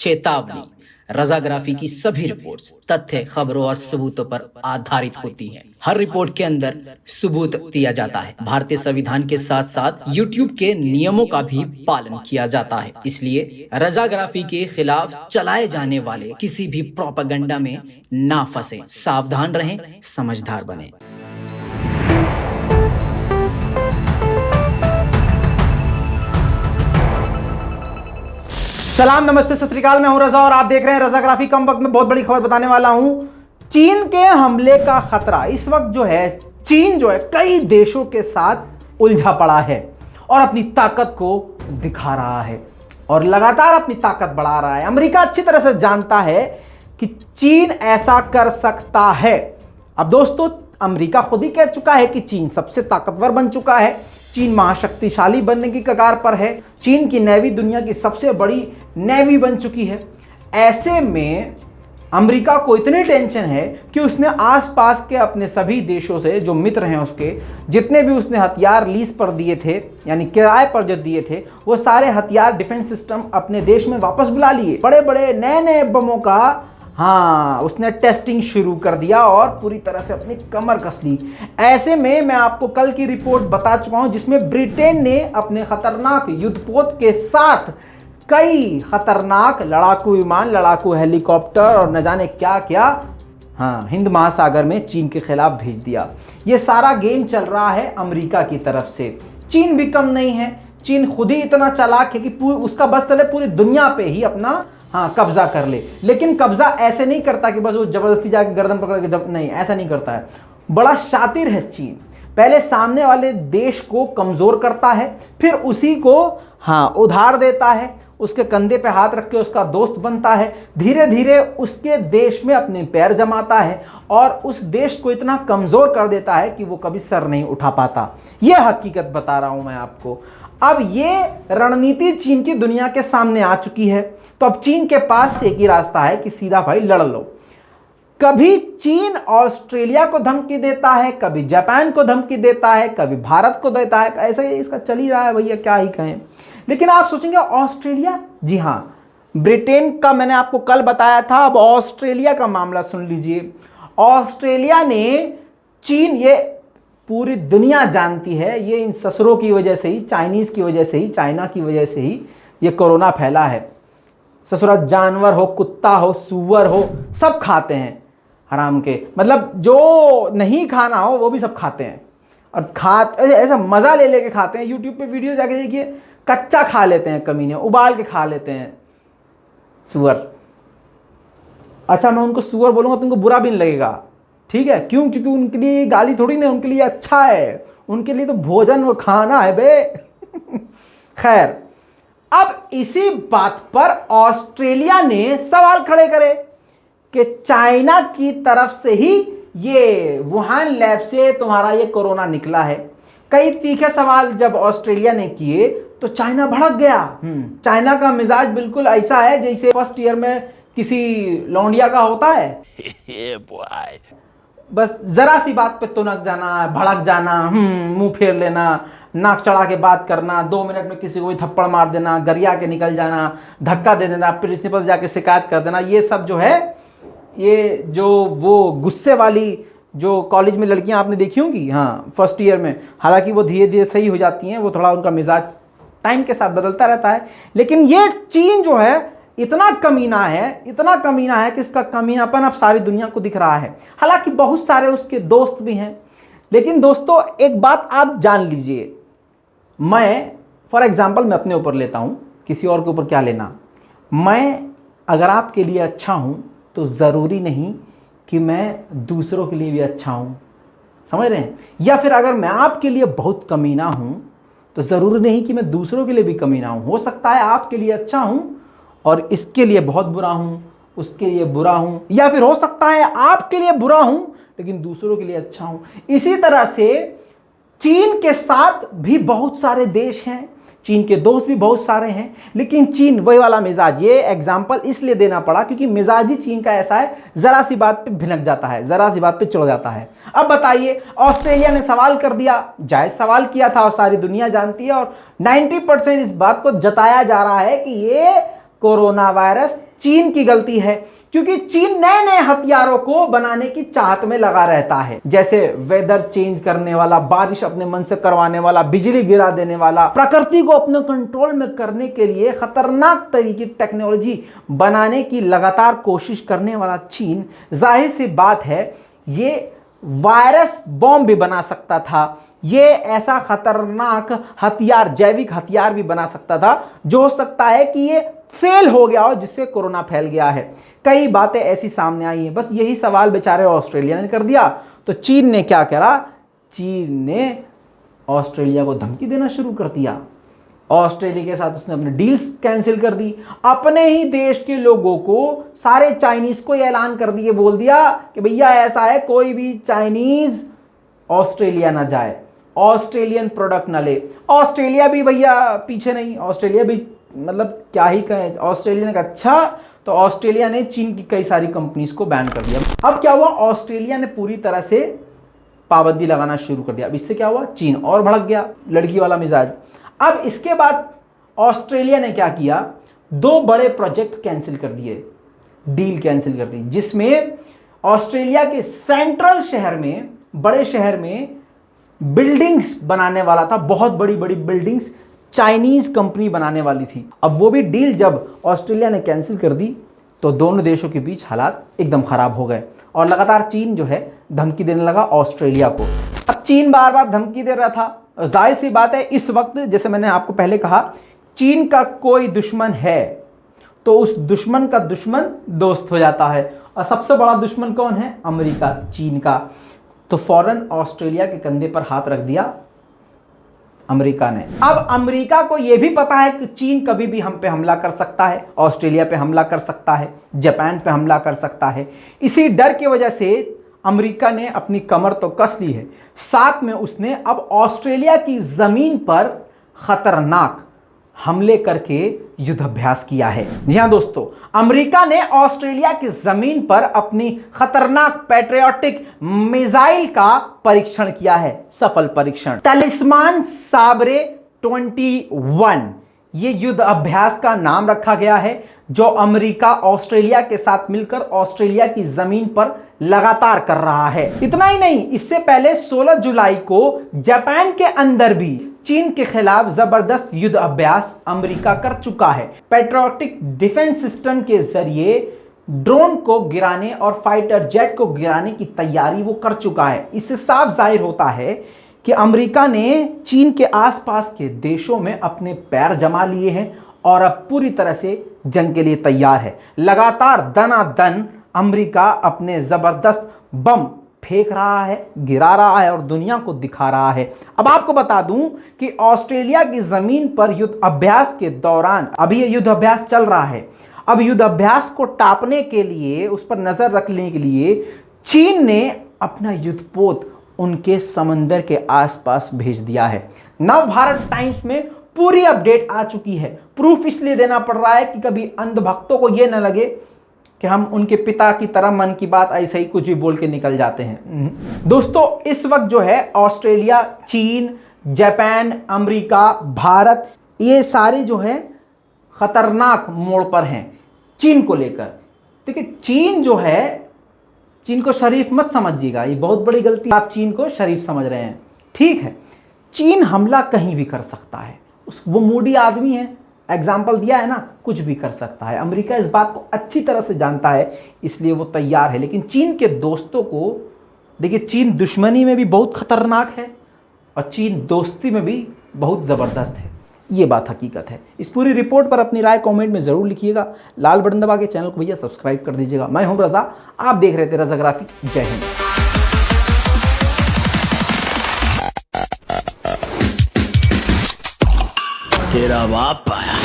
चेतावनी, रजाग्राफी की सभी रिपोर्ट्स तथ्य, खबरों और सबूतों पर आधारित होती हैं। हर रिपोर्ट के अंदर सबूत दिया जाता है। भारतीय संविधान के साथ साथ यूट्यूब के नियमों का भी पालन किया जाता है। इसलिए रजाग्राफी के खिलाफ चलाए जाने वाले किसी भी प्रोपेगेंडा में ना फंसे। सावधान रहें, समझदार बने। सलाम, नमस्ते, सत श्री अकाल। मैं हूं रजा और आप देख रहे हैं रजाग्राफी। कम वक्त में बहुत बड़ी खबर बताने वाला हूं। चीन के हमले का खतरा इस वक्त जो है, चीन जो है कई देशों के साथ उलझा पड़ा है और अपनी ताकत को दिखा रहा है और लगातार अपनी ताकत बढ़ा रहा है। अमेरिका अच्छी तरह से जानता है कि चीन ऐसा कर सकता है। अब दोस्तों, अमेरिका खुद ही कह चुका है कि चीन सबसे ताकतवर बन चुका है। चीन महाशक्तिशाली बनने की कगार पर है। चीन की नेवी दुनिया की सबसे बड़ी नेवी बन चुकी है। ऐसे में अमेरिका को इतनी टेंशन है कि उसने आसपास के अपने सभी देशों से, जो मित्र हैं उसके, जितने भी उसने हथियार लीज पर दिए थे, यानी किराए पर जो दिए थे, वो सारे हथियार, डिफेंस सिस्टम अपने देश में वापस बुला लिए। बड़े बड़े नए नए बमों का उसने टेस्टिंग शुरू कर दिया और पूरी तरह से अपनी कमर कस ली। ऐसे में मैं आपको कल की रिपोर्ट बता चुका हूं, जिसमें ब्रिटेन ने अपने खतरनाक युद्धपोत के साथ कई खतरनाक लड़ाकू विमान, लड़ाकू हेलीकॉप्टर और न जाने क्या क्या हिंद महासागर में चीन के खिलाफ भेज दिया। ये सारा गेम चल रहा है अमेरिका की तरफ से। चीन भी कम नहीं है। चीन खुद ही इतना चालाक है कि उसका बस चले पूरी दुनिया पे ही अपना कब्जा कर ले। लेकिन कब्जा ऐसे नहीं करता कि बस वो जबरदस्ती जाके गर्दन पकड़ के, नहीं, ऐसा नहीं करता है। बड़ा शातिर है चीन। पहले सामने वाले देश को कमजोर करता है, फिर उसी को उधार देता है, उसके कंधे पे हाथ रख के उसका दोस्त बनता है, धीरे धीरे उसके देश में अपने पैर जमाता है और उस देश को इतना कमजोर कर देता है कि वो कभी सर नहीं उठा पाता। यह हकीकत बता रहा हूं मैं आपको। अब ये रणनीति चीन की दुनिया के सामने आ चुकी है। तो अब चीन के पास एक ही रास्ता है कि सीधा भाई लड़ लो। कभी चीन ऑस्ट्रेलिया को धमकी देता है, कभी जापान को धमकी देता है, कभी भारत को देता है। ऐसे ही इसका चल ही रहा है भैया, क्या ही कहें। लेकिन आप सोचेंगे ऑस्ट्रेलिया, जी हां, ब्रिटेन का मैंने आपको कल बताया था। अब ऑस्ट्रेलिया का मामला सुन लीजिए। ऑस्ट्रेलिया ने चीन, ये पूरी दुनिया जानती है, ये इन ससुरों की वजह से ही, चाइनीज की वजह से ही, चाइना की वजह से ही ये कोरोना फैला है। ससुरा जानवर हो, कुत्ता हो, सूअर हो, सब खाते हैं हराम के। मतलब जो नहीं खाना हो वो भी सब खाते हैं और ऐसा मजा ले लेके खाते हैं। यूट्यूब पे वीडियो जाके देखिए, कच्चा खा लेते हैं कमीने, उबाल के खा लेते हैं सूअर। अच्छा, मैं उनको सूअर बोलूंगा तुमको बुरा भी नहीं लगेगा, ठीक है? क्यों? क्योंकि उनके लिए गाली थोड़ी ना, उनके लिए अच्छा है। उनके लिए तो भोजन वो खाना है बे। खैर, अब इसी बात पर ऑस्ट्रेलिया ने सवाल खड़े करे कि चाइना की तरफ से ही ये वुहान लैब से तुम्हारा ये कोरोना निकला है। कई तीखे सवाल जब ऑस्ट्रेलिया ने किए तो चाइना भड़क गया। चाइना का मिजाज बिल्कुल ऐसा है जैसे फर्स्ट ईयर में किसी लौंडिया का होता है। बस जरा सी बात पे तुनक जाना, भड़क जाना, मुंह फेर लेना, नाक चढ़ा के बात करना, 2 मिनट में किसी को भी थप्पड़ मार देना, गरिया के निकल जाना, धक्का दे देना, प्रिंसिपल जाके शिकायत कर देना। ये सब जो है, ये जो वो गुस्से वाली जो कॉलेज में लड़कियां आपने देखी होंगी फर्स्ट ईयर में, हालांकि वो धीरे धीरे सही हो जाती हैं, वो थोड़ा उनका मिजाज टाइम के साथ बदलता रहता है। लेकिन ये चीन जो है इतना कमीना है कि इसका कमीनापन अब सारी दुनिया को दिख रहा है। हालांकि बहुत सारे उसके दोस्त भी हैं। लेकिन दोस्तों, एक बात आप जान लीजिए, मैं फॉर एग्जाम्पल मैं अपने ऊपर लेता हूं, किसी और के ऊपर क्या लेना। मैं अगर आपके लिए अच्छा हूं तो ज़रूरी नहीं कि मैं दूसरों के लिए भी अच्छा हूं, समझ रहे हैं? या फिर अगर मैं आपके लिए बहुत कमीना हूं तो ज़रूरी नहीं कि मैं दूसरों के लिए भी कमीना हूं। हो सकता है आपके लिए अच्छा हूं और इसके लिए बहुत बुरा हूं, उसके लिए बुरा हूं, या फिर हो सकता है आपके लिए बुरा हूं लेकिन दूसरों के लिए अच्छा हूं। इसी तरह से चीन के साथ भी बहुत सारे देश हैं, चीन के दोस्त भी बहुत सारे हैं, लेकिन चीन वही वाला मिजाज, ये एग्जाम्पल इसलिए देना पड़ा क्योंकि मिजाज ही चीन का ऐसा है, जरा सी बात पे भिनक जाता है, जरा सी बात पे चढ़ जाता है। अब बताइए, ऑस्ट्रेलिया ने सवाल कर दिया, जायज सवाल किया था और सारी दुनिया जानती है और 90% इस बात को जताया जा रहा है कि ये कोरोना वायरस चीन की गलती है, क्योंकि चीन नए नए हथियारों को बनाने की चाहत में लगा रहता है, जैसे वेदर चेंज करने वाला, बारिश अपने मन से करवाने वाला, बिजली गिरा देने वाला, प्रकृति को अपने कंट्रोल में करने के लिए खतरनाक तरीके की टेक्नोलॉजी बनाने की लगातार कोशिश करने वाला चीन, जाहिर सी बात है ये वायरस बॉम्ब भी बना सकता था, ये ऐसा खतरनाक हथियार, जैविक हथियार भी बना सकता था जो हो सकता है कि ये फेल हो गया हो, जिससे कोरोना फैल गया है। कई बातें ऐसी सामने आई हैं। बस यही सवाल बेचारे ऑस्ट्रेलिया ने कर दिया, तो चीन ने क्या करा? चीन ने ऑस्ट्रेलिया को धमकी देना शुरू कर दिया। ऑस्ट्रेलिया के साथ उसने अपने डील्स कैंसिल कर दी, अपने ही देश के लोगों को, सारे चाइनीज को ऐलान कर दिए, बोल दिया कि भैया ऐसा है, कोई भी चाइनीज ऑस्ट्रेलिया ना जाए, ऑस्ट्रेलियन प्रोडक्ट ना ले। ऑस्ट्रेलिया भी भैया पीछे नहीं, ऑस्ट्रेलिया भी मतलब क्या ही कहें, ऑस्ट्रेलिया ने कहा अच्छा, तो ऑस्ट्रेलिया ने चीन की कई सारी कंपनीज को बैन कर दिया। अब क्या हुआ? ऑस्ट्रेलिया ने पूरी तरह से पाबंदी लगाना शुरू कर दिया। अब इससे क्या हुआ? चीन और भड़क गया, लड़की वाला मिजाज। अब इसके बाद ऑस्ट्रेलिया ने क्या किया? 2 बड़े प्रोजेक्ट कैंसिल कर दिए, डील कैंसिल कर दी, जिसमें ऑस्ट्रेलिया के सेंट्रल शहर में, बड़े शहर में बिल्डिंग्स बनाने वाला था, बहुत बड़ी बड़ी बिल्डिंग्स चाइनीज कंपनी बनाने वाली थी। अब वो भी डील जब ऑस्ट्रेलिया ने कैंसिल कर दी तो दोनों देशों के बीच हालात एकदम खराब हो गए और लगातार चीन जो है धमकी देने लगा ऑस्ट्रेलिया को। अब चीन बार बार धमकी दे रहा था, जाहिर सी बात है इस वक्त, जैसे मैंने आपको पहले कहा, चीन का कोई दुश्मन है तो उस दुश्मन का दुश्मन दोस्त हो जाता है, और सबसे बड़ा दुश्मन कौन है? अमेरिका, चीन का। तो फौरन ऑस्ट्रेलिया के कंधे पर हाथ रख दिया अमेरिका ने। अब अमेरिका को यह भी पता है कि चीन कभी भी हम पे हमला कर सकता है, ऑस्ट्रेलिया पे हमला कर सकता है, जापान पे हमला कर सकता है। इसी डर की वजह से अमेरिका ने अपनी कमर तो कस ली है, साथ में उसने अब ऑस्ट्रेलिया की जमीन पर खतरनाक हमले करके युद्धाभ्यास किया है। जी हां दोस्तों, अमेरिका ने ऑस्ट्रेलिया की जमीन पर अपनी खतरनाक पैट्रियोटिक मिसाइल का परीक्षण किया है, सफल परीक्षण। टलिस्मान साबरे 21 ये युद्ध अभ्यास का नाम रखा गया है, जो अमेरिका ऑस्ट्रेलिया के साथ मिलकर ऑस्ट्रेलिया की जमीन पर लगातार कर रहा है। इतना ही नहीं, इससे पहले 16 जुलाई को जापान के अंदर भी चीन के खिलाफ जबरदस्त युद्ध अभ्यास अमेरिका कर चुका है। पैट्रियोटिक डिफेंस सिस्टम के जरिए ड्रोन को गिराने और फाइटर जेट को गिराने की तैयारी वो कर चुका है। इससे साफ जाहिर होता है कि अमेरिका ने चीन के आसपास के देशों में अपने पैर जमा लिए हैं और अब पूरी तरह से जंग के लिए तैयार है। लगातार दनादन अमेरिका अपने जबरदस्त बम फेंक रहा है, गिरा रहा है और दुनिया को दिखा रहा है। अब आपको बता दूं कि ऑस्ट्रेलिया की जमीन पर युद्ध अभ्यास के दौरान अभी ये युद्ध अभ्यास चल रहा है। अब युद्ध अभ्यास को टापने के लिए, उस पर नजर रखने के लिए चीन ने अपना युद्धपोत उनके समंदर के आसपास भेज दिया है। नव भारत टाइम्स में पूरी अपडेट आ चुकी है। प्रूफ इसलिए देना पड़ रहा है कि कभी अंधभक्तों को यह न लगे कि हम उनके पिता की तरह मन की बात ऐसे ही कुछ भी बोल के निकल जाते हैं। दोस्तों, इस वक्त जो है ऑस्ट्रेलिया, चीन, जापान, अमेरिका, भारत, ये सारे जो है खतरनाक मोड़ पर हैं चीन को लेकर। देखिए, चीन जो है, चीन को शरीफ मत समझिएगा, ये बहुत बड़ी गलती, आप चीन को शरीफ समझ रहे हैं। ठीक है, चीन हमला कहीं भी कर सकता है, वो मूडी आदमी है, एग्जाम्पल दिया है ना, कुछ भी कर सकता है। अमेरिका इस बात को अच्छी तरह से जानता है, इसलिए वो तैयार है। लेकिन चीन के दोस्तों को देखिए, चीन दुश्मनी में भी बहुत खतरनाक है और चीन दोस्ती में भी बहुत ज़बरदस्त है। ये बात हकीकत है। इस पूरी रिपोर्ट पर अपनी राय कमेंट में ज़रूर लिखिएगा। लाल बटन दबा के चैनल को भैया सब्सक्राइब कर दीजिएगा। मैं हूं रज़ा, आप देख रहे थे रज़ाग्राफी। जय हिंद। तेरा बाप आया।